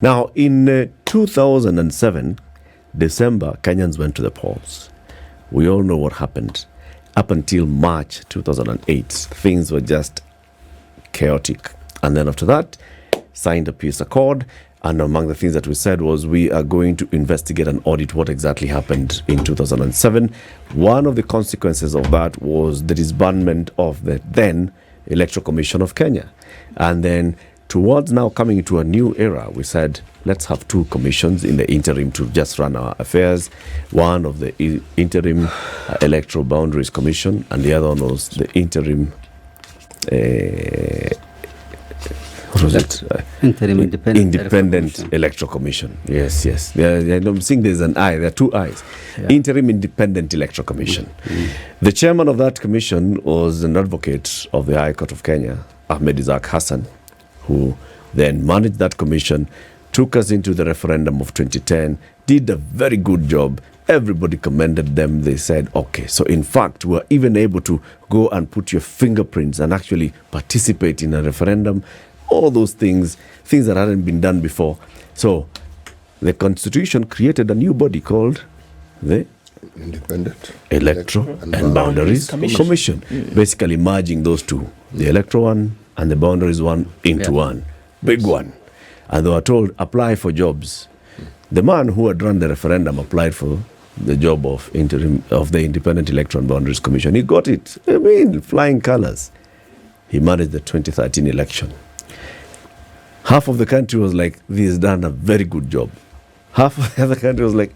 Now, in 2007, December, Kenyans went to the polls. We all know what happened. Up until March 2008, things were just chaotic. And then after that, signed a peace accord. And among the things that we said was we are going to investigate and audit what exactly happened in 2007. One of the consequences of that was the disbandment of the then Electoral Commission of Kenya. And then towards now coming into a new era, we said, let's have two commissions in the interim to just run our affairs. One of the interim Electoral Boundaries Commission, and the other one was the interim what was it? Interim Independent Electoral Commission. Yes. I'm seeing there's an I. There are two I's. Yeah. Interim Independent Electoral Commission. The chairman of that commission was an advocate of the High Court of Kenya, Isaack Hassan, who then managed that commission, took us into the referendum of 2010, did a very good job. Everybody commended them. They said, okay, so in fact, we're even able to go and put your fingerprints and actually participate in a referendum. All those things that hadn't been done before. So the Constitution created a new body called the Independent Electoral and Boundaries Commission. Basically merging those two, the electoral one and the boundaries one into one. Big one. And they were told, apply for jobs. The man who had run the referendum applied for the job of the Independent Electoral and Boundaries Commission. He got it. I mean, flying colors. He managed the 2013 election. Half of the country was like, he has done a very good job. Half of the other country was like,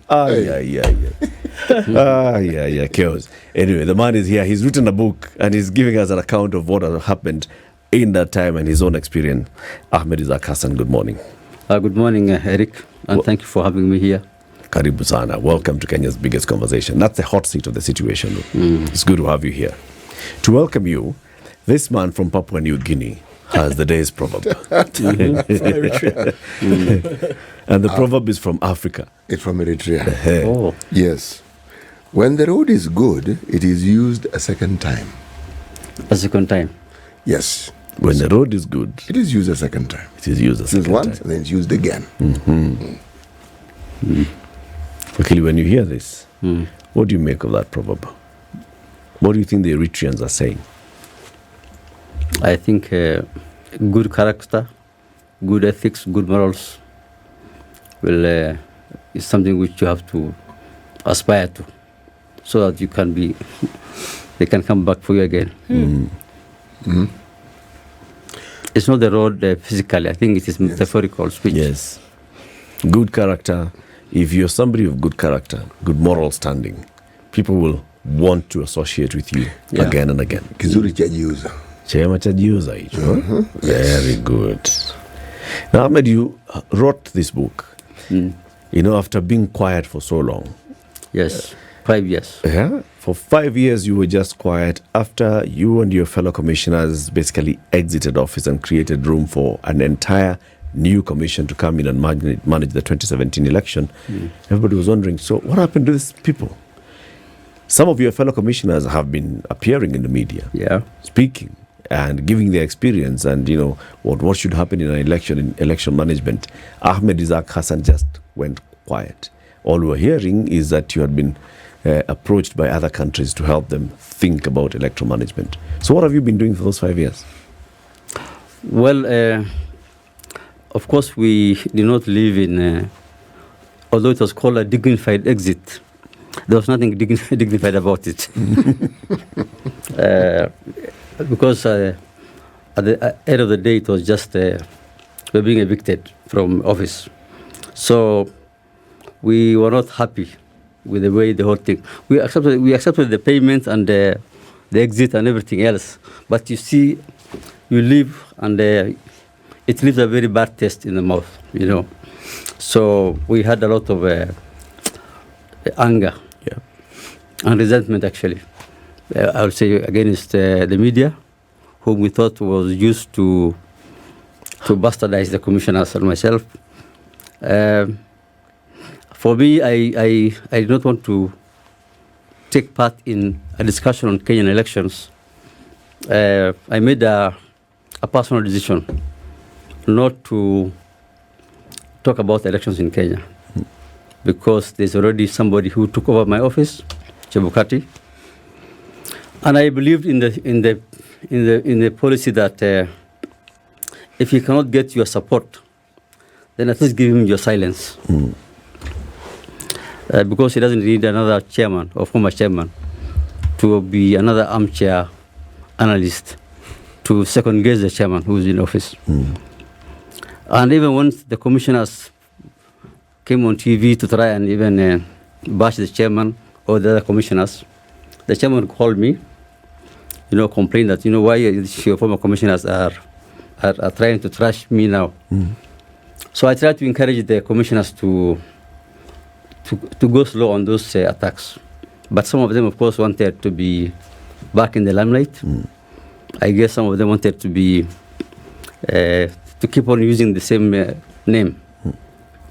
chaos. Anyway, the man is here. He's written a book and he's giving us an account of what has happened in that time and his own experience. Isaack Hassan, good morning. Good morning, Eric, and thank you for having me here. Karibu sana. Welcome to Kenya's biggest conversation. That's the hot seat of the situation. It's good to have you here. To welcome you, this man from Papua New Guinea has the day's proverb. And the proverb is from Africa. It's from Eritrea. Yes. When the road is good, it is used a second time. A second time? Yes. When the road is good, it is used a second time. It is used a second time. Once, and then it's used again. Okay, when you hear this, what do you make of that proverb? What do you think the Eritreans are saying? I think good character, good ethics, good morals is something which you have to aspire to, so that you can be, they can come back for you again. It's not the road physically. I think it is metaphorical speech. Yes. Good character. If you're somebody of good character, good moral standing, people will want to associate with you again and again. Kizuri chajiuza. Chema chajiuza hicho. Very good. Now, Ahmed, you wrote this book, after being quiet for so long. Yes, 5 years. Yeah, for 5 years you were just quiet after you and your fellow commissioners basically exited office and created room for an entire new commission to come in and manage the 2017 election. Everybody was wondering, so what happened to these people? Some of your fellow commissioners have been appearing in the media, speaking and giving their experience and, what should happen in an election, in election management. Isaack Hassan just went quiet. All we're hearing is that you had been approached by other countries to help them think about electoral management. So what have you been doing for those 5 years? Well, of course, we did not live in, although it was called a dignified exit, there was nothing dignified about it. Because at the end of the day, it was just we're being evicted from office. So we were not happy with the way the whole thing. We accepted the payment and the exit and everything else. But you see, you leave and it leaves a very bad taste in the mouth, So we had a lot of anger and resentment, actually. I would say against the media, whom we thought was used to bastardize the commissioners and myself. For me, I did not want to take part in a discussion on Kenyan elections. I made a personal decision not to talk about elections in Kenya because there's already somebody who took over my office, Chebukati, and I believed in the policy that if he cannot get your support, then at least give him your silence, because he doesn't need another chairman or former chairman to be another armchair analyst to second guess the chairman who's in office. And even once the commissioners came on TV to try and even bash the chairman or the other commissioners, the chairman called me, complained that, why your former commissioners are trying to trash me now. So I tried to encourage the commissioners to go slow on those attacks. But some of them, of course, wanted to be back in the limelight. I guess some of them wanted to be to keep on using the same name.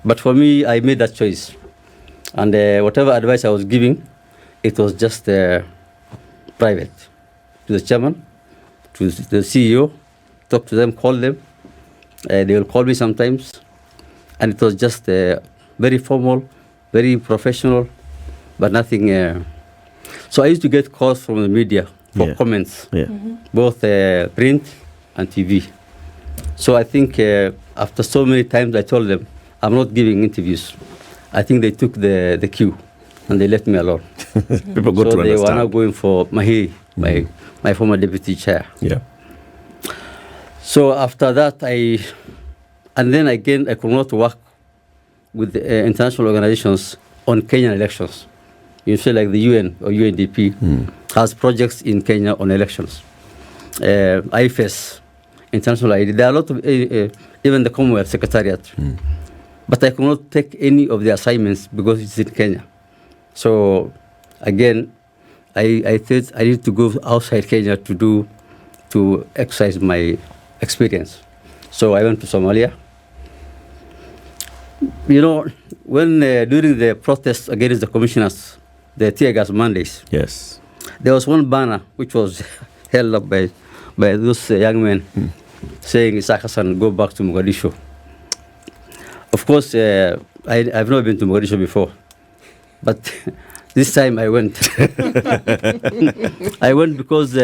But for me, I made that choice. And whatever advice I was giving, it was just private. To the chairman, to the CEO, talk to them, call them. They will call me sometimes. And it was just very formal, very professional, but nothing. So I used to get calls from the media for comments, both print and TV. So I think after so many times I told them, I'm not giving interviews. I think they took the cue and they left me alone. People got to understand. They were now going for Mahiri, my former deputy chair. Yeah. So after that, and then again, I could not work with international organizations on Kenyan elections. You say like the UN or UNDP has projects in Kenya on elections. IFES, International ID, there are a lot of, even the Commonwealth Secretariat. But I could not take any of the assignments because it's in Kenya. So again, I thought I need to go outside Kenya to exercise my experience. So I went to Somalia. When during the protests against the commissioners, the tear gas Mondays, Yes. there was one banner which was held up by those young men saying, Isaack Hassan, go back to Mogadishu. Of course, I've never been to Mogadishu before, but this time I went. I went because,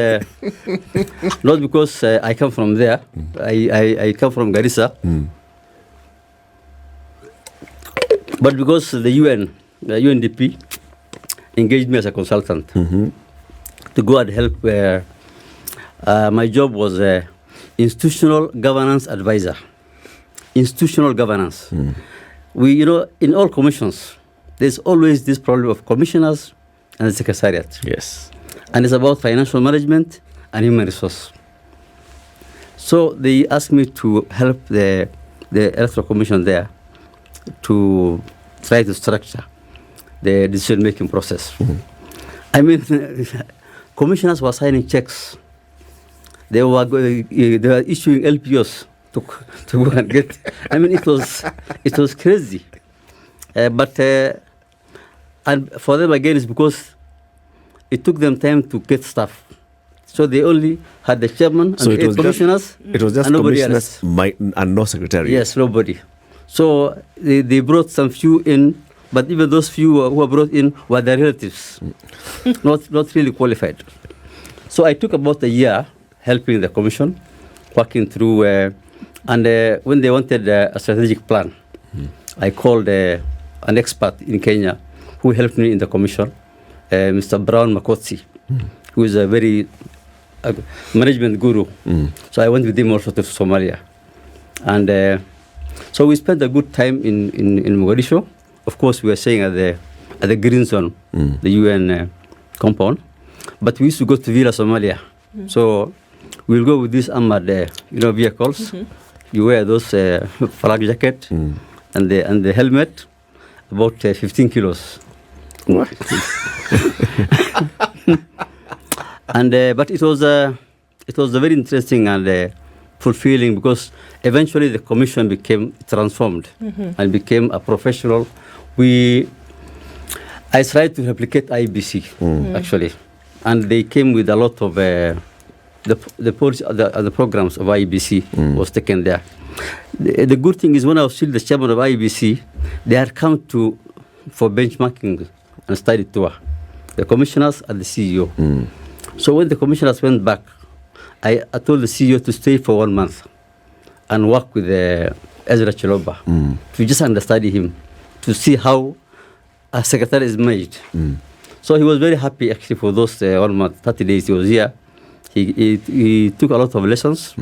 not because I come from there, I come from Garissa, but because the UNDP, engaged me as a consultant to go and help. My job was institutional governance advisor. Institutional governance. We, in all commissions, there's always this problem of commissioners and the secretariat. Yes. And it's about financial management and human resource. So they asked me to help the electoral commission there to try to structure the decision-making process. I mean, commissioners were signing checks. They were issuing LPOs to go and get. I mean, it was crazy. But and for them again, it's because it took them time to get staff. So they only had the chairman and the 8 commissioners. It was just commissioners and no secretary. Yes, nobody. So they brought some few in, but even those few who were brought in were their relatives, not really qualified. So I took about a year helping the commission, working through, and when they wanted a strategic plan, I called an expert in Kenya who helped me in the commission, Mr. Brown Makotsi, who is a very management guru. So I went with him also to Somalia. And so we spent a good time in Mogadishu. Of course, we were staying at the green zone, the UN compound. But we used to go to Villa Somalia. So we'll go with these armored vehicles. You wear those flak jacket and the helmet, about 15 kilos. What? And but it was very interesting and fulfilling, because eventually the commission became transformed and became a professional. I tried to replicate IEBC actually, and they came with a lot of the programs of IEBC was taken there. The good thing is when I was still the chairman of IEBC, they had come for benchmarking and study tour, the commissioners and the CEO. So when the commissioners went back, I told the CEO to stay for 1 month and work with Ezra Chiloba to just understudy him, to see how a secretary is made. So he was very happy actually for those 1 month, 30 days he was here. He took a lot of lessons.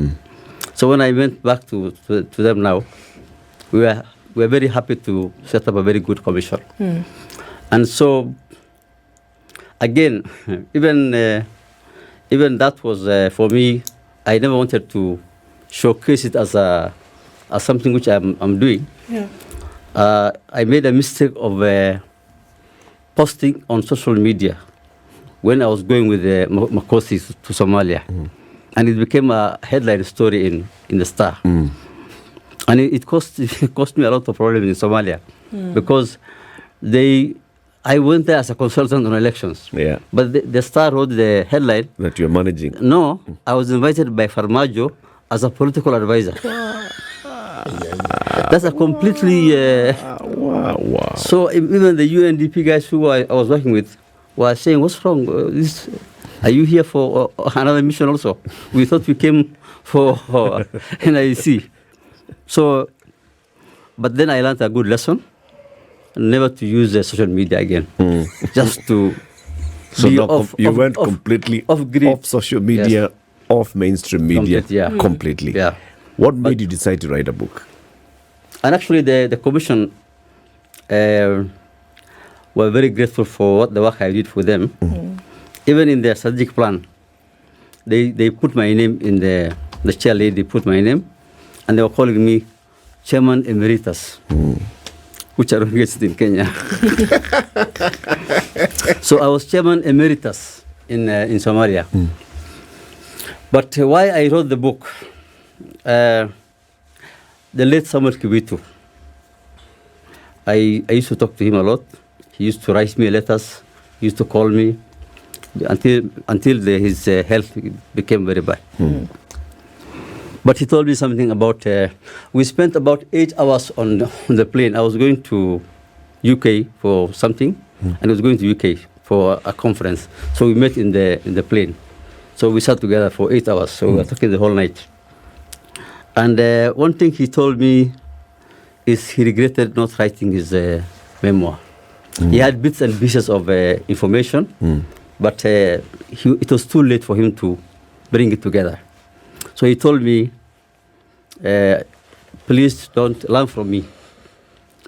So when I went back to them now, we were very happy to set up a very good commission. And so again, even that was for me. I never wanted to showcase it as something which I'm doing. Yeah. I made a mistake of posting on social media when I was going with Makosi to Somalia, and it became a headline story in the Star, and it cost me a lot of problems in Somalia because I went there as a consultant on elections. Yeah. But the Star wrote the headline that you're managing. No, I was invited by Farmajo as a political advisor. That's a completely... Wow. So even the UNDP guys who I was working with were saying, what's wrong? Are you here for another mission also? We thought we came for NIC. So, but then I learned a good lesson, never to use social media again. Just to So be you went completely off social media, off mainstream media, completely. Yeah. What made you decide to write a book? And actually, the commission were very grateful for the work I did for them. Even in their strategic plan, they put my name in the chair lady put my name, and they were calling me Chairman Emeritus, which I don't get in Kenya. So I was Chairman Emeritus in Somalia. But why I wrote the book? The late Samuel Kibitu, I used to talk to him a lot. He used to write me letters. He used to call me until his health became very bad. But he told me something about, we spent about 8 hours on the plane. I was going to UK for something, and I was going to UK for a conference. So we met in the plane. So we sat together for 8 hours. So we were talking the whole night. And one thing he told me is he regretted not writing his memoir. He had bits and pieces of information, but it was too late for him to bring it together. So he told me, please don't learn from me.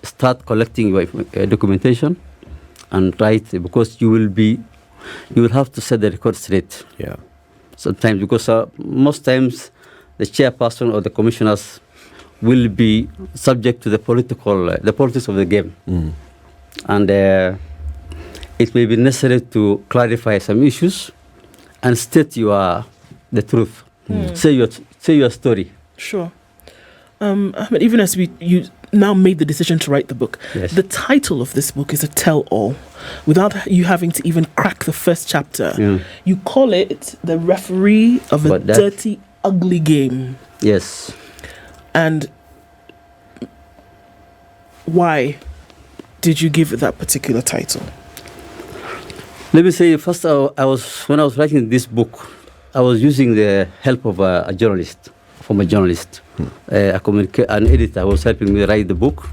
Start collecting your documentation and write, because you will have to set the record straight. Yeah. Sometimes, because most times the chairperson or the commissioners will be subject to the politics of the game. And it may be necessary to clarify some issues and state the truth. Say your story. Sure. Ahmed, even as you now made the decision to write the book, the title of this book is a tell-all. Without you having to even crack the first chapter, you call it The Referee of a Dirty, Ugly Game. Yes. And why did you give it that particular title? Let me say, first, when I was writing this book, I was using the help of a journalist, an editor was helping me write the book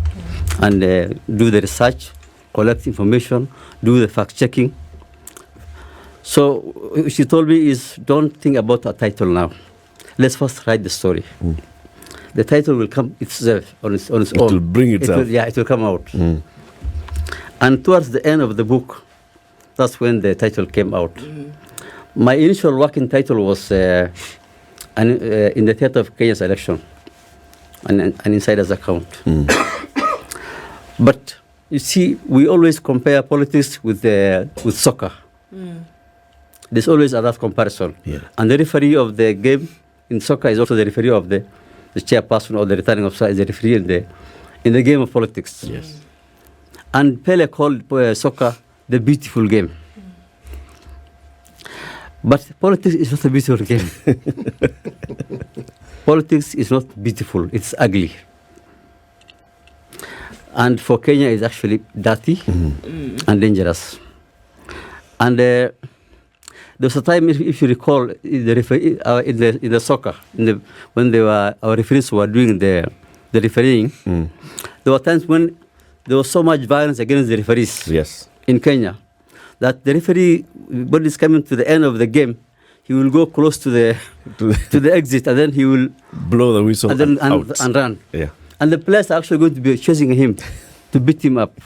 and do the research, collect information, do the fact-checking. So she told me don't think about a title now. Let's first write the story. The title will come itself on its own. It will bring itself. It will come out. And towards the end of the book, that's when the title came out. My initial working title was in the theater of Kenya's election, an insider's account. But you see, we always compare politics with soccer. There's always a rough comparison. And the referee of the game in soccer is also the referee of the chairperson, or the returning officer is the referee in the game of politics. Yes. And Pele called soccer the beautiful game. But politics is not a beautiful game. Politics is not beautiful, it's ugly. And for Kenya, it's actually dirty and dangerous. And there was a time, if you recall, in the soccer, when our referees were doing the refereeing, there were times when there was so much violence against the referees in Kenya that the referee, when he's coming to the end of the game, he will go close to the exit, and then he will blow the whistle and run. Yeah. And the players are actually going to be chasing him to beat him up.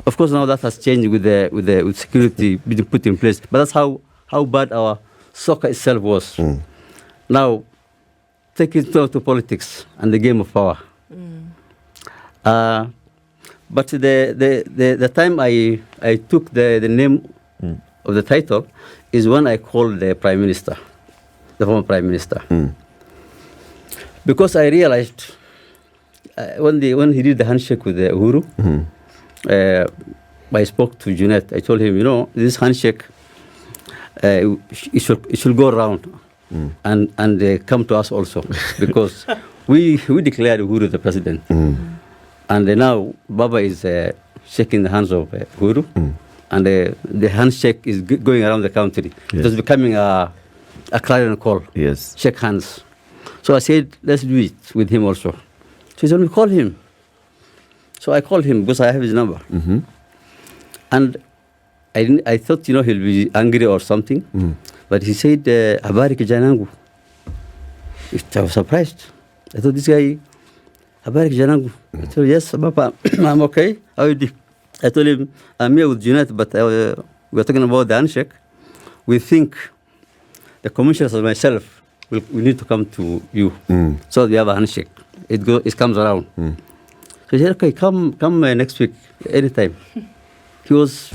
Of course, now that has changed with security being put in place. But that's how bad our soccer itself was. Now, take it to politics and the game of power. But the time I took the name of the title is when I called the Prime Minister, the former Prime Minister. Because I realized when he did the handshake with Uhuru, I spoke to Junet. I told him, this handshake, it should go around and come to us also, because we declared Uhuru the president. And now Baba is shaking the hands of Uhuru, and the handshake is going around the country. It was becoming a clarion call. Yes. Shake hands. So I said, let's do it with him also. So he said, we call him. So I called him because I have his number. And I thought, he'll be angry or something. But he said, habari kijanangu. I was surprised. I thought, this guy, habari kijanangu. I told him, yes, Papa, I'm okay. How are you? I told him, I'm here with Junet, but we're talking about the handshake. We think the commissioners and myself, we need to come to you. So we have a handshake. It comes around. So he said, okay, come next week, anytime. He was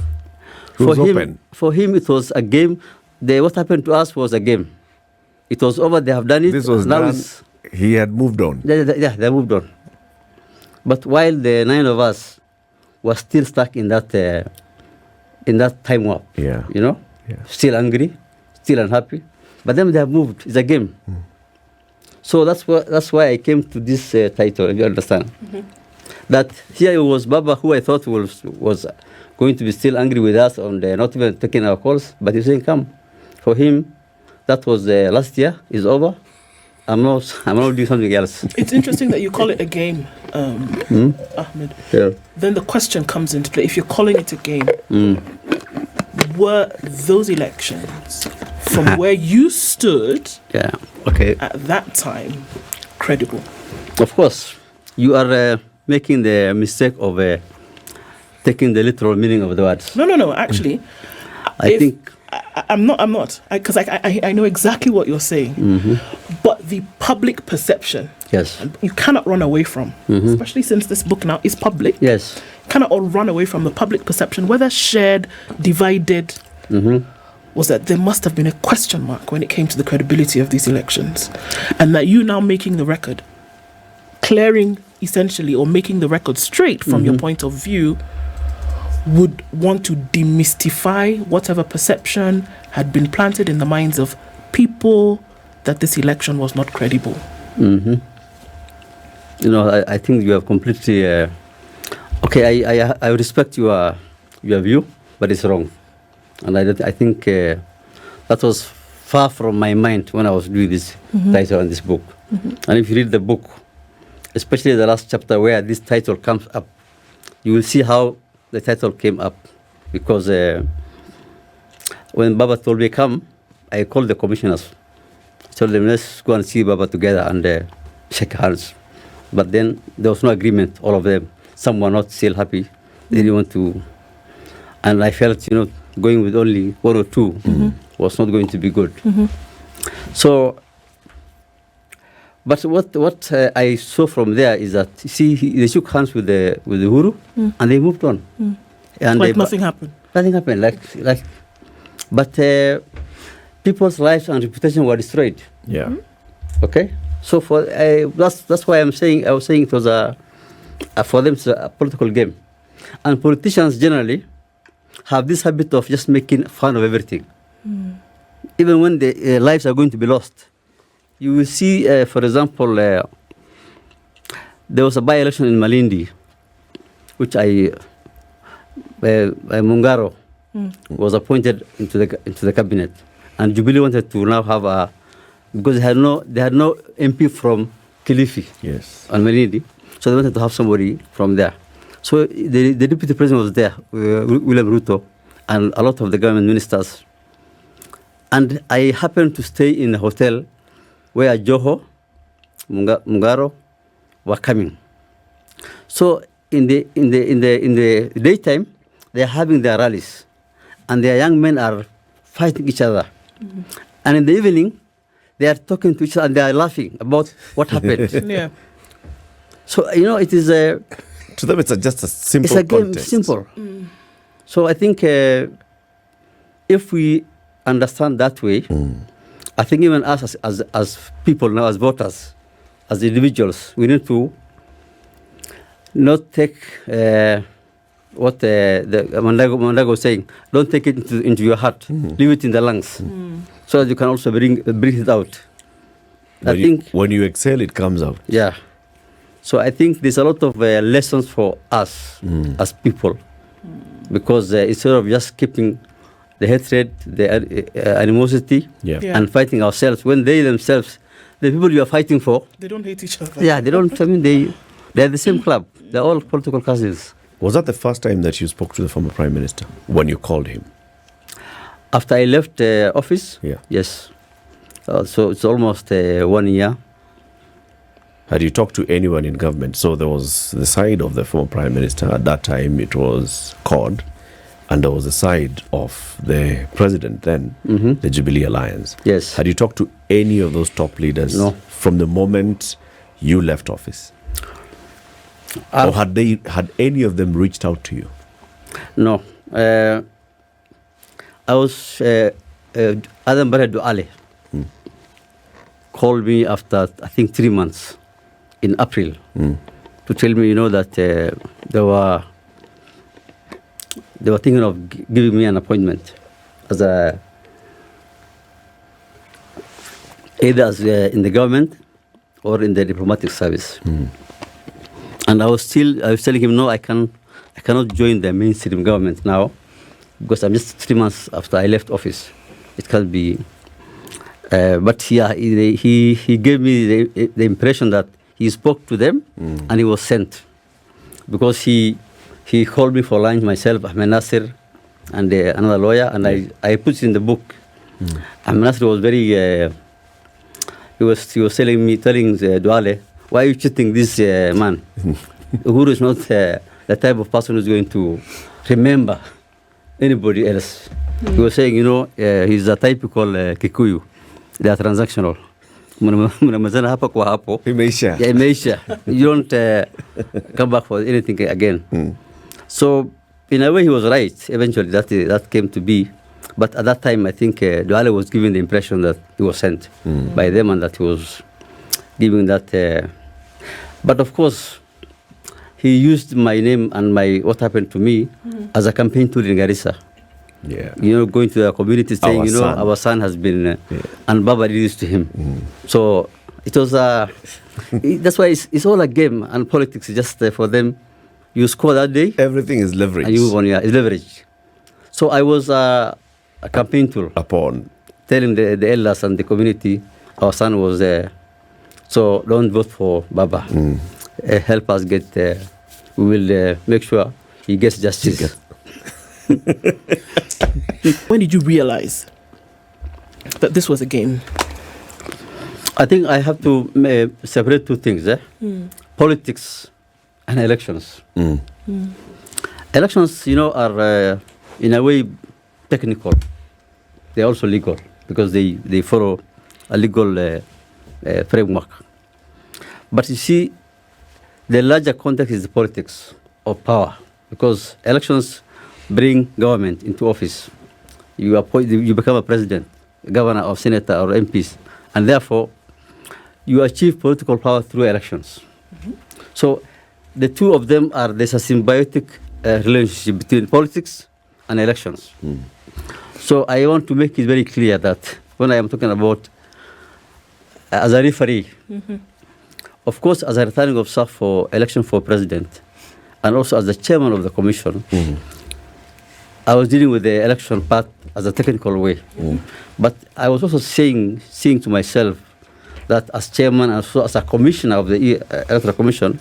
open. For him, it was a game. What happened to us was a game. It was over. They have done it. This was now done. He had moved on. Yeah, they moved on. But while the 9 of us were still stuck in that time warp, still angry, still unhappy. But then they have moved. It's a game. So that's why I came to this title, if you understand. That here it was Baba, who I thought was going to be still angry with us on not even taking our calls, but he's saying, come. For him, that was last year, is over. I'm not doing something else. It's interesting that you call it a game, Ahmed. Yeah. Then the question comes into play. If you're calling it a game, were those elections, from where you stood at that time, credible? Of course. You are making the mistake of taking the literal meaning of the words. No. Actually, I'm not. Because I know exactly what you're saying. But the public perception, you cannot run away from, especially since this book now is public. Yes. You cannot run away from the public perception, whether shared, divided, was that there must have been a question mark when it came to the credibility of these elections. And that you now making the record, clearing essentially, or making the record straight from your point of view, would want to demystify whatever perception had been planted in the minds of people that this election was not credible. I think you have completely... I respect your view, but it's wrong. And I think that was far from my mind when I was doing this title on this book. And if you read the book, especially the last chapter where this title comes up, you will see how the title came up. Because when Baba told me come, I called the commissioners. I told them, let's go and see Baba together and shake hands. But then there was no agreement, all of them. Some were not still happy. They didn't want to. And I felt, going with only one or two was not going to be good. So, but what I saw from there is that, they shook hands with the Uhuru and they moved on. And nothing happened. Nothing happened. But people's lives and reputation were destroyed. Yeah. Okay. So that's why I was saying it was for them it's a political game, and politicians generally have this habit of just making fun of everything. even when the lives are going to be lost. You will see, for example, there was a by-election in Malindi, which Mungaro was appointed into the cabinet, and Jubilee wanted to now have because they had no MP from Kilifi, yes, on Malindi, so they wanted to have somebody from there. So the deputy president was there, William Ruto, and a lot of the government ministers. And I happened to stay in a hotel where Joho, Mungaro were coming. So in the daytime, they are having their rallies, and their young men are fighting each other. Mm-hmm. And in the evening, they are talking to each other and they are laughing about what happened. Yeah. So it is a. To them, it's just a simple. It's a game, contest. simple. So I think if we understand that way, I think even us as people now, as voters, as individuals, we need to not take what the Mandago was saying. Don't take it into your heart. Leave it in the lungs, so that you can also breathe it out. When you exhale, it comes out. Yeah. So I think there's a lot of lessons for us as people, because instead of just keeping the hatred, the animosity, and fighting ourselves, when they themselves, the people you are fighting for, they don't hate each other. Yeah, they don't. I mean, they're the same club. They're all political cousins. Was that the first time that you spoke to the former prime minister when you called him? After I left office? Yeah. Yes. So it's almost 1 year. Had you talked to anyone in government? So there was the side of the former prime minister. At that time, it was CORD, and there was the side of the president then, the Jubilee Alliance. Yes. Had you talked to any of those top leaders from the moment you left office? Or had any of them reached out to you? No. I was Adam Duale called me after, I think, 3 months in April to tell me, that they were thinking of giving me an appointment as either in the government or in the diplomatic service. And I was telling him, no, I cannot join the mainstream government now, because I'm just 3 months after I left office. It can't be. But yeah, he gave me the impression that he spoke to them and he was sent, because he called me for lunch, myself, Ahmed Nasir, and another lawyer, and I put it in the book. Ahmed Nasir was very. He was telling Duale, why are you cheating this man? Uhuru is not the type of person who's going to remember anybody else. He was saying, he's a typical Kikuyu. They are transactional. Imeisha. You don't come back for anything again. So, in a way, he was right. Eventually, that came to be. But at that time, I think Duale was giving the impression that he was sent by them and that he was giving that. But of course, he used my name and what happened to me as a campaign tool in Garissa. Yeah. Going to the community saying, our son has been, and Baba did this to him. So it was that's why it's all a game, and politics is just for them. You score that day. Everything is leverage. And you move on, it's leverage. So I was a campaign tool. Upon telling the elders and the community, our son was there. So don't vote for Baba. Help us get, we will make sure he gets justice. When did you realize that this was a game? I think I have to separate two things. Politics and elections. Elections, are in a way technical. They're also legal because they follow a legal framework. But you see, the larger context is the politics of power, because elections bring government into office. You become a president, governor, or senator, or MPs, and therefore you achieve political power through elections. So the two of them there's a symbiotic relationship between politics and elections. So I want to make it very clear that when I am talking about as a referee. Of course, as a returning officer for election for president, and also as the chairman of the commission, I was dealing with the election part as a technical way. But I was also seeing to myself that as chairman and also as a commissioner of the electoral commission,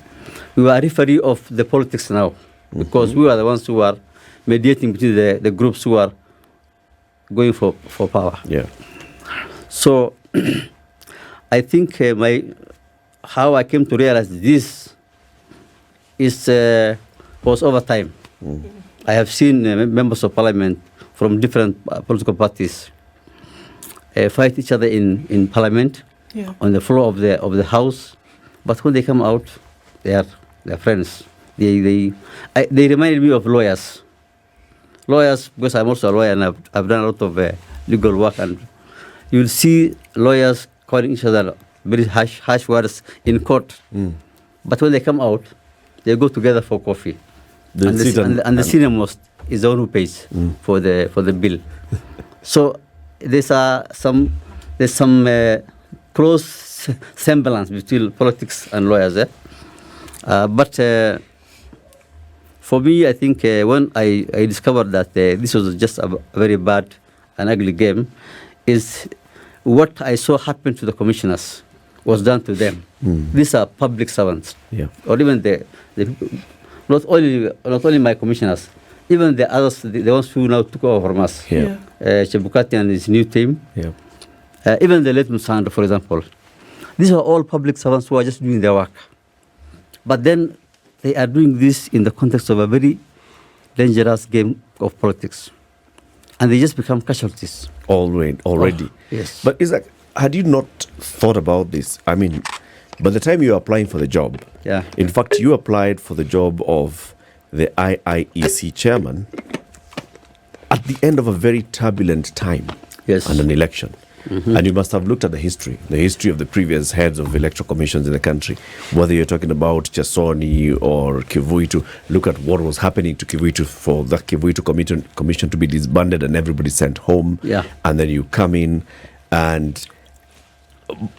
we were a referee of the politics now, because we were the ones who are mediating between the groups who are going for power. Yeah. So I think how I came to realize this was over time. I have seen members of parliament from different political parties fight each other in parliament, on the floor of the house, but when they come out, they are friends. They reminded me of lawyers. Lawyers, because I'm also a lawyer and I've done a lot of legal work, and you'll see lawyers calling each other very harsh words in court. But when they come out, they go together for coffee. And the senior most is the one who pays for the bill. So there's some close semblance between politics and lawyers. But for me, I think when I discovered that this was just a very bad and ugly game, is what I saw happen to the commissioners was done to them. These are public servants, or even the not only my commissioners, even the others, the ones who now took over from us. Chebukati and his new team. Even the late Musanda, for example. These are all public servants who are just doing their work. But then they are doing this in the context of a very dangerous game of politics. And they just become casualties. Already. Yes. But Isaac, had you not thought about this? I mean, by the time you were applying for the job, in fact, you applied for the job of the IEBC chairman at the end of a very turbulent time and an election. And you must have looked at the history of the previous heads of electoral commissions in the country, whether you're talking about Chesoni or Kivuitu. Look at what was happening to Kivuitu for the Kivuitu commission to be disbanded and everybody sent home. And then you come in, and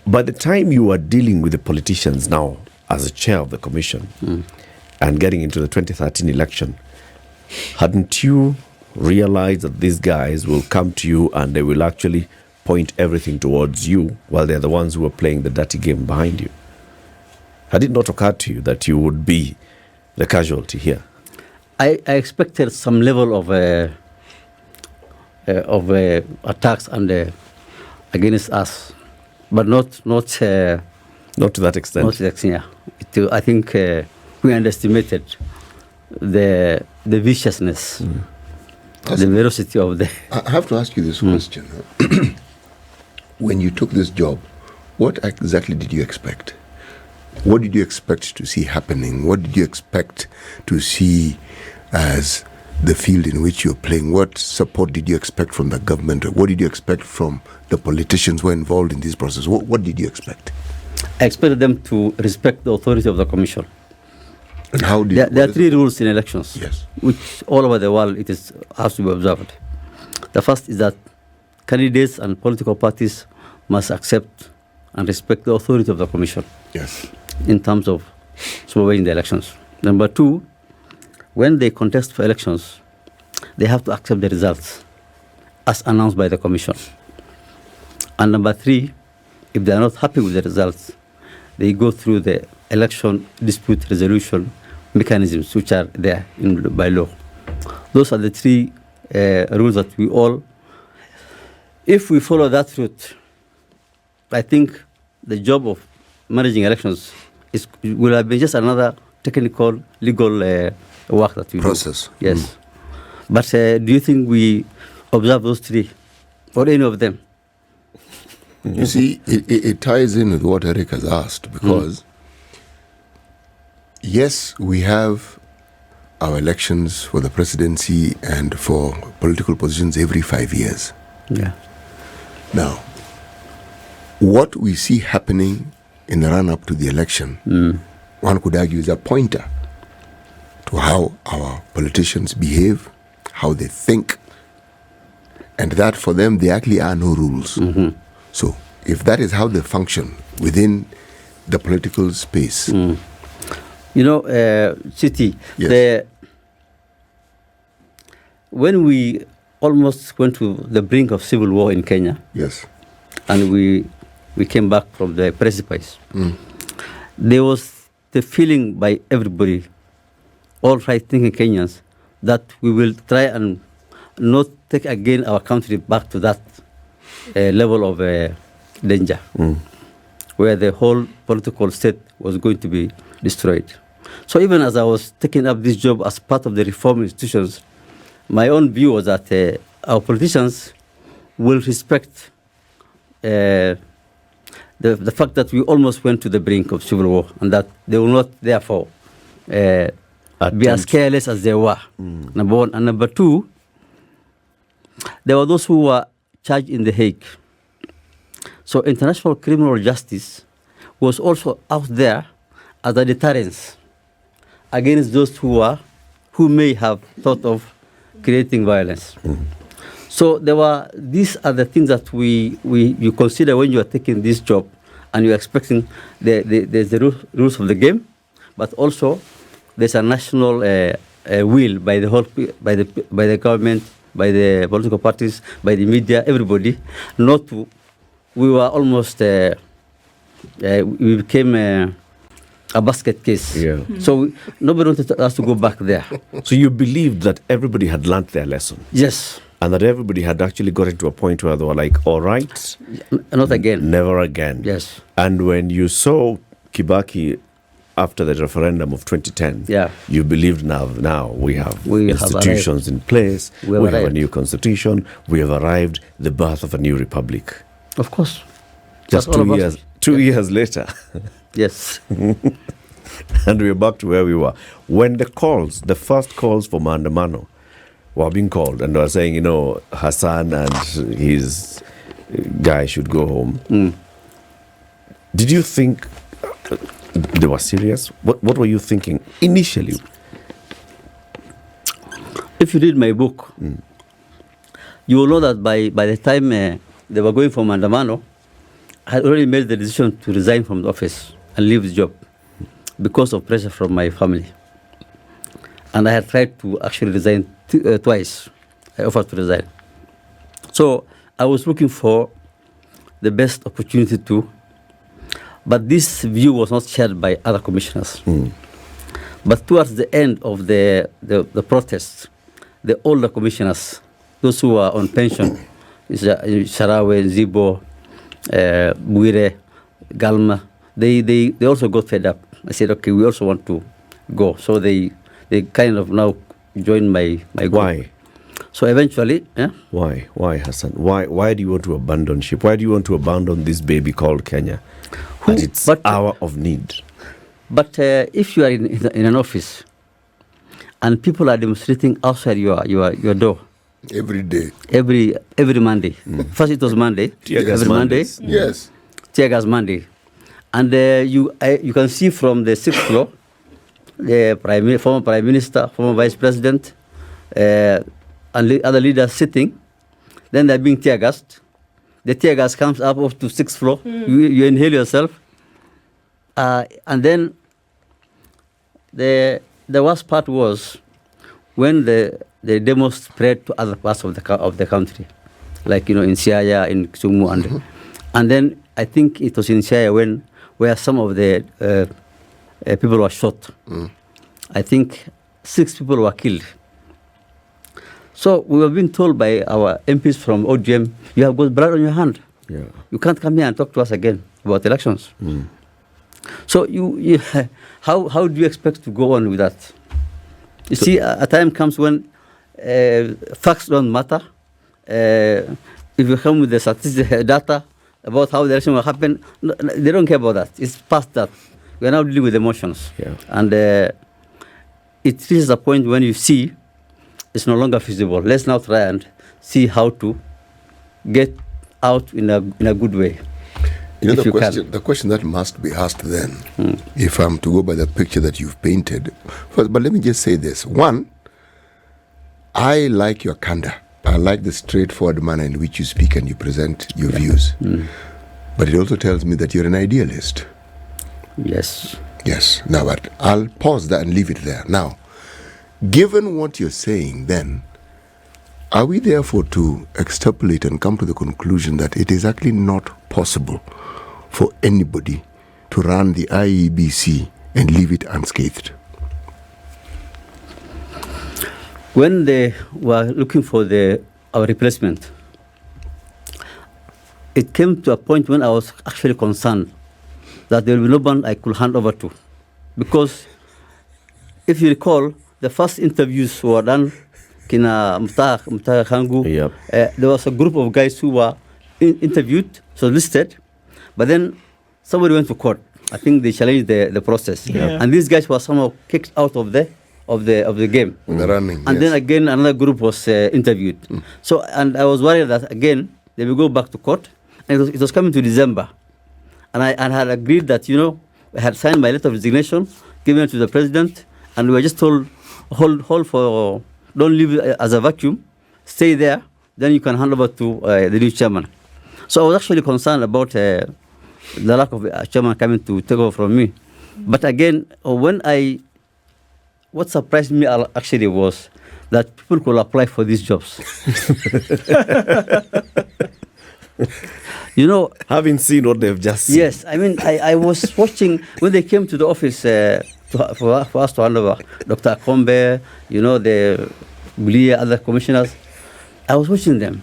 by the time you are dealing with the politicians now as a chair of the commission and getting into the 2013 election, hadn't you realized that these guys will come to you and they will actually point everything towards you while they're the ones who are playing the dirty game behind you? Had it not occurred to you that you would be the casualty here? I expected some level of attacks against us, but not to that extent. Not to that extent. I think we underestimated the viciousness, the ferocity of the. I have to ask you this question. When you took this job, what exactly did you expect? What did you expect to see happening? What did you expect to see as the field in which you're playing? What support did you expect from the government? What did you expect from the politicians who were involved in this process? What did you expect? I expected them to respect the authority of the commission. And how did there are three rules in elections, which all over the world has to be observed. The first is that candidates and political parties must accept and respect the authority of the commission in terms of supervising the elections. Number two, when they contest for elections, they have to accept the results as announced by the commission. And number three, if they are not happy with the results, they go through the election dispute resolution mechanisms which are there by law. Those are the three rules that we all, if we follow that route, I think the job of managing elections will have been just another technical, legal work that we process. Do. Yes. But do you think we observe those three or any of them? You see, it ties in with what Eric has asked, because yes, we have our elections for the presidency and for political positions every 5 years. Now, what we see happening in the run-up to the election, one could argue is a pointer to how our politicians behave, how they think, and that for them there actually are no rules. So if that is how they function within the political space. You know, Chiti, Yes. when we almost went to the brink of civil war in Kenya, Yes. and we came back from the precipice, there was the feeling by everybody, all right-thinking Kenyans, that we will try and not take again our country back to that level of danger, where the whole political state was going to be destroyed. So even as I was taking up this job as part of the reform institutions, my own view was that our politicians will respect the fact that we almost went to the brink of civil war, and that they will not, therefore, be as careless as they were, number one. And number two, there were those who were charged in The Hague. So international criminal justice was also out there as a deterrence against those who may have thought of creating violence. So these are the things that you consider when you are taking this job, and you're expecting there's the rules of the game, but also there's a national will by the government, by the political parties, by the media, everybody, not to. We were almost we became a basket case. Yeah. So nobody wanted us to go back there. So you believed that everybody had learnt their lesson? Yes. And that everybody had actually gotten to a point where they were like, all right. Not again. Never again. Yes. And when you saw Kibaki after the referendum of 2010, yeah, you believed now we have institutions in place, we have a new constitution, we have arrived, the birth of a new republic. Of course. Just 2 years later. Yes. And we're back to where we were. When the first calls for Maandamano were being called, and they were saying, Hassan and his guy should go home. Did you think they were serious? What were you thinking initially? If you read my book, you will know that by the time they were going for Maandamano, I had already made the decision to resign from the office and leave the job because of pressure from my family. And I had tried to actually resign twice. I offered to resign. So I was looking for the best opportunity to, but this view was not shared by other commissioners. But towards the end of the protests, the older commissioners, those who were on pension, Sharawe, Zibo, Buire, Galma, they also got fed up. I said, okay, we also want to go. So they kind of now joined my group. Why? So eventually, Why, Hassan? Why do you want to abandon ship? Why do you want to abandon this baby called Kenya at its hour of need? But if you are in an office and people are demonstrating outside your door every day, every Monday. First it was Monday. Every Monday. Yes. Tear gas Monday, and you can see from the 6th floor the former prime minister, former vice president, and other leaders sitting. Then they're being tear gassed. The tear gas comes up to 6th floor. You inhale yourself, and then the worst part was when the demo spread to other parts of the country, like in Siaya, in Kisumu, and then I think it was in Siaya where some of the people were shot. I think 6 people were killed. So we were being told by our MPs from OGM, you have got blood on your hand. Yeah. You can't come here and talk to us again about elections. So you how do you expect to go on with that? You see, a time comes when facts don't matter. If you come with the statistical data about how the election will happen, they don't care about that. It's past that. We are now dealing with emotions. Yeah. And it reaches a point when you see it's no longer feasible. Let's now try and see how to get out in a good way. The question that must be asked then, if I'm to go by the picture that you've painted, first, but let me just say this. One, I like your candor I like the straightforward manner in which you speak and you present your views. But it also tells me that you're an idealist. Yes. Yes. Now, but I'll pause that and leave it there. Now, given what you're saying, then, are we therefore to extrapolate and come to the conclusion that it is actually not possible for anybody to run the IEBC and leave it unscathed? When they were looking for our replacement, it came to a point when I was actually concerned that there will be no one I could hand over to. Because if you recall, the first interviews were done Kina Mutaka Kangu. Yep. There was a group of guys who were interviewed, so listed, but then somebody went to court. I think they challenged the process. Yeah. And these guys were somehow kicked out of the game. The running. And then again, another group was interviewed. So, and I was worried that again, they will go back to court. And it was coming to December. And I had agreed that, I had signed my letter of resignation, given it to the president, and we were just told, hold for, don't leave it as a vacuum, stay there, then you can hand over to the new chairman. So I was actually concerned about the lack of a chairman coming to take over from me. But again, what surprised me actually was that people could apply for these jobs. Having seen what they've just seen. Yes, I mean, I was watching when they came to the office for us to hand over Dr. Akombe, the Bulia, other commissioners. I was watching them,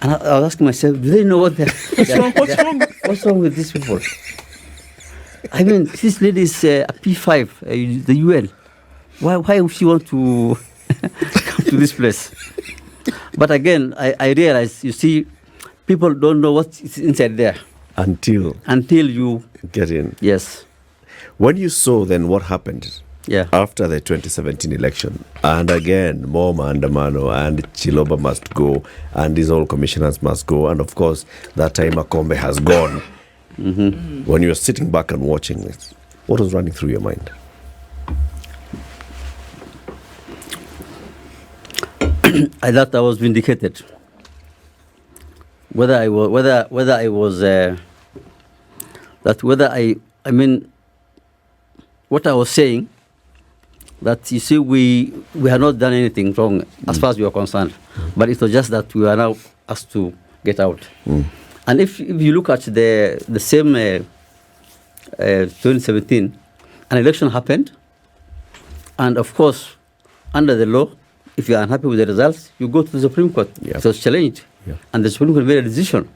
and I was asking myself, do they know what what's wrong with these people? I mean, this lady is a P5, the UN. Why would she want to come to this place? But again, I realized, you see, people don't know what's inside there Until you get in. Yes. When you saw then what happened after the 2017 election, and again, more Maandamano and Chiloba must go, and these all commissioners must go, and of course, that time Akombe has gone. When you're sitting back and watching this, what was running through your mind? I thought I was vindicated. Whether I mean, what I was saying, that you see, we had not done anything wrong as far as we were concerned, but it was just that we are now asked to get out. And if you look at the same 2017, an election happened, and of course, under the law, if you are unhappy with the results, you go to the Supreme Court. Yeah. It was challenged, Yeah. and the Supreme Court made a decision.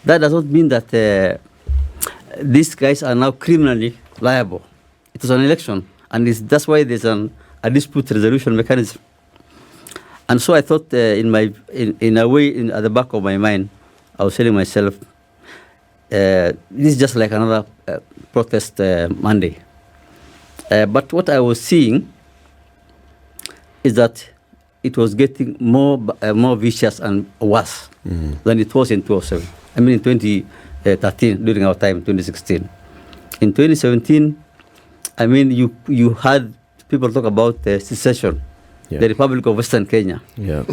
That does not mean that these guys are now criminally liable. It was an election, and that's why there's a dispute resolution mechanism. And so I thought, in a way, at the back of my mind, I was telling myself, this is just like another protest Monday. But what I was seeing is that it was getting more vicious and worse than it was in 2007. I mean, in 2013, during our time, 2016. In 2017, I mean, you had people talk about secession, the Republic of Western Kenya. Yeah.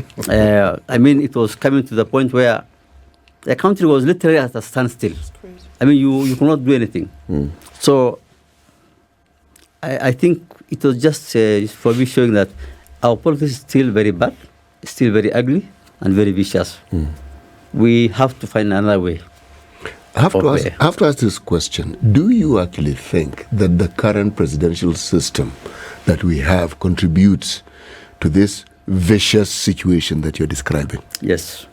I mean, it was coming to the point where the country was literally at a standstill. I mean, you could not do anything. So I think it was just for me showing that our politics is still very bad, still very ugly, and very vicious. We have to find another way. I have to ask this question. Do you actually think that the current presidential system that we have contributes to this vicious situation that you're describing? Yes.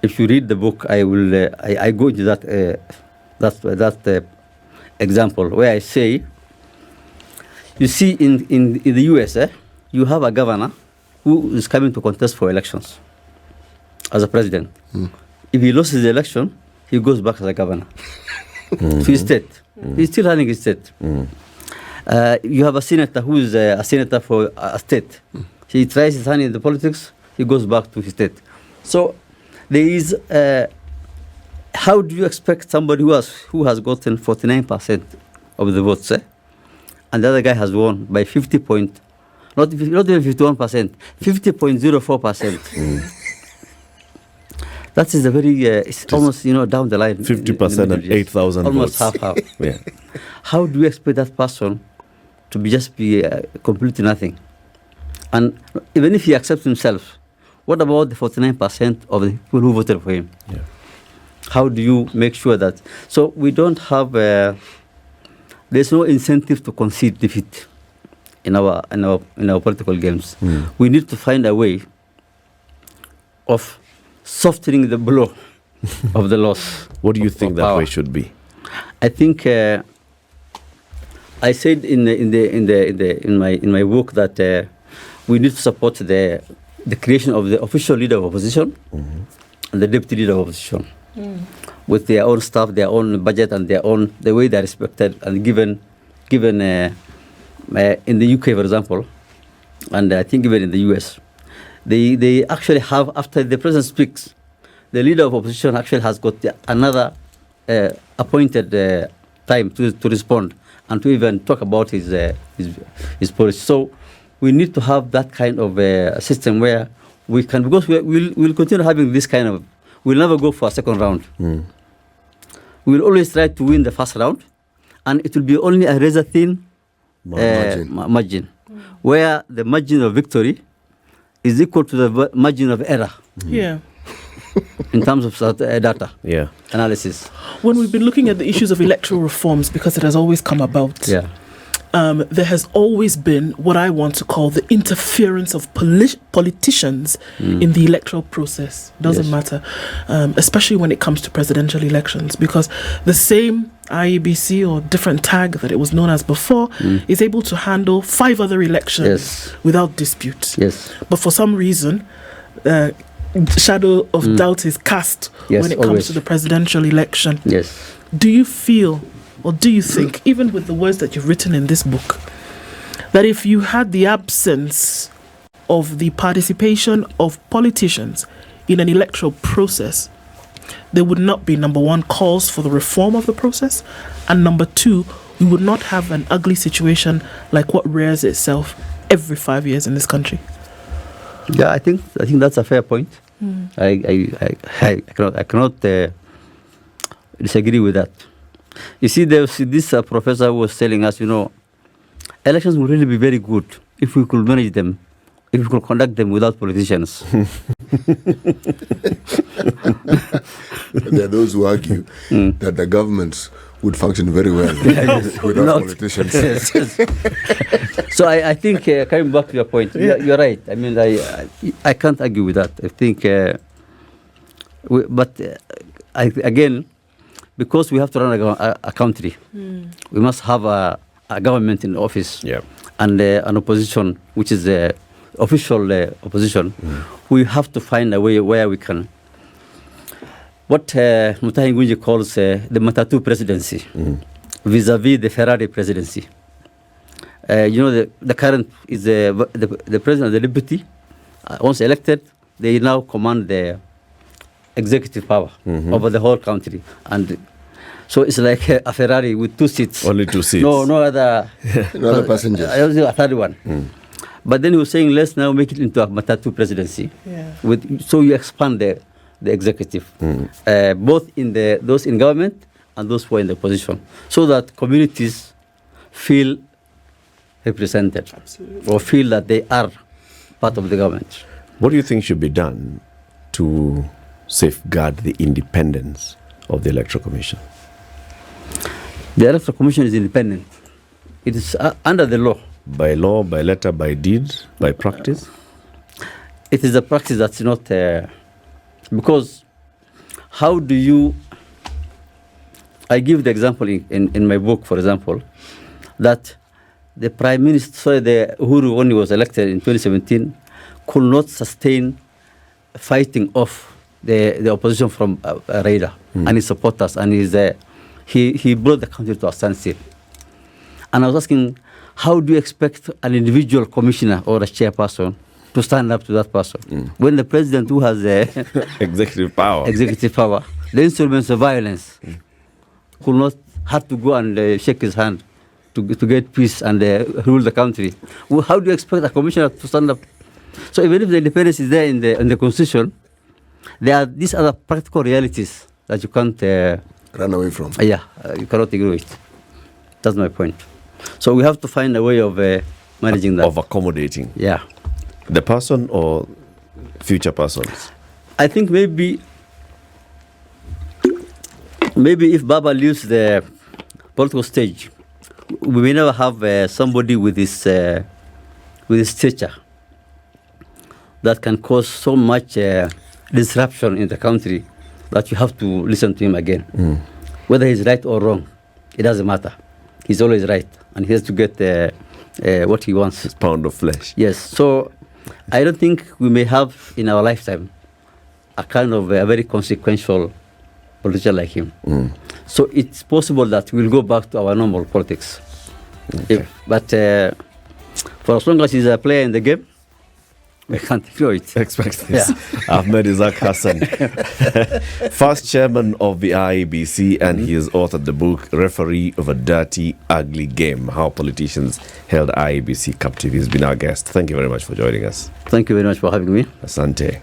If you read the book, I will. I go into that example where I say, you see, in the US, you have a governor who is coming to contest for elections as a president. If he loses the election, he goes back as a governor to his state. He's still running his state. You have a senator who is a senator for a state. He tries his hand in the politics, he goes back to his state. So there is, how do you expect somebody who has gotten 49% of the votes, and the other guy has won by 50 point not even 51%, 50.04%. That is a very, it's almost, down the line. 50% and 8,000 almost votes. half. Yeah. How do you expect that person to be completely nothing? And even if he accepts himself, what about the 49% of the people who voted for him? Yeah. How do you make sure that? So we don't have, there's no incentive to concede defeat in our political games. We need to find a way of softening the blow of the loss. What do you think that way should be? I think I said in my book that we need to support the creation of the official leader of opposition and the deputy leader of opposition with their own staff, their own budget, and the way they are respected and given in the UK, for example, and I think even in the US. They actually have, after the president speaks, the leader of opposition actually has got another appointed time to respond and to even talk about his policy. So we need to have that kind of system where we can, because we'll continue having this kind of, we'll never go for a second round. We'll always try to win the first round, and it will be only a razor thin margin, where the margin of victory is equal to the margin of error. Yeah. In terms of data analysis. When we've been looking at the issues of electoral reforms, because it has always come about, there has always been what I want to call the interference of politicians in the electoral process. Doesn't matter, especially when it comes to presidential elections, because the same IEBC or different tag that it was known as before is able to handle 5 other elections without dispute. But for some reason, shadow of doubt is cast when it comes to the presidential election. Do you feel, or do you think, even with the words that you've written in this book, that if you had the absence of the participation of politicians in an electoral process, there would not be, number one, calls for the reform of the process, and number two, we would not have an ugly situation like what rears itself every 5 years in this country? Yeah, I think that's a fair point. I cannot disagree with that. You see, this professor was telling us, elections would really be very good if we could manage them, if we could conduct them without politicians. There are those who argue that the governments would function very well without politicians. So I think, coming back to your point, you're right. I mean, I can't argue with that. I think, again, because we have to run a country, we must have a government in office and an opposition, which is the official opposition. We have to find a way where we can, what Mutahi Ngunji calls the Matatu presidency, vis-a-vis the Ferrari presidency. The current is the president and the deputy. Once elected, they now command the executive power over the whole country, and so it's like a Ferrari with 2 seats. Only 2 seats. No other passengers. A third one. But then he was saying, let's now make it into a Matatu presidency. So you expand the executive, both in those in government and those who are in the opposition, so that communities feel represented or feel that they are part of the government. What do you think should be done to safeguard the independence of the Electoral Commission? The Electoral Commission is independent. It is under the law. By law, by letter, by deed, by practice? It is a practice that's not... because how do you... I give the example in my book, for example, that the Prime Minister, the Uhuru, when he was elected in 2017, could not sustain fighting off the opposition from Raila and his supporters, and he brought the country to a standstill. And I was asking, how do you expect an individual commissioner or a chairperson to stand up to that person when the president, who has executive power, the instruments of violence, had to go and shake his hand to get peace and rule the country. Well, how do you expect a commissioner to stand up? So even if the independence is there in the constitution, there are these other practical realities that you can't run away from. You cannot ignore it. That's my point. So we have to find a way of managing that. Of accommodating. Yeah. The person or future persons? I think maybe if Baba leaves the political stage, we may never have somebody with his stature that can cause so much disruption in the country that you have to listen to him again. Whether he's right or wrong, it doesn't matter. He's always right, and he has to get what he wants. His pound of flesh. Yes. So I don't think we may have in our lifetime a kind of a very consequential politician like him. So it's possible that we'll go back to our normal politics. Okay. But for as long as he's a player in the game, we can't ignore it. Expect this. Yeah. Ahmed Isaack Hassan, first chairman of the IEBC, and he has authored the book Referee of a Dirty, Ugly Game, How Politicians Held IEBC Captive. He's been our guest. Thank you very much for joining us. Thank you very much for having me. Asante.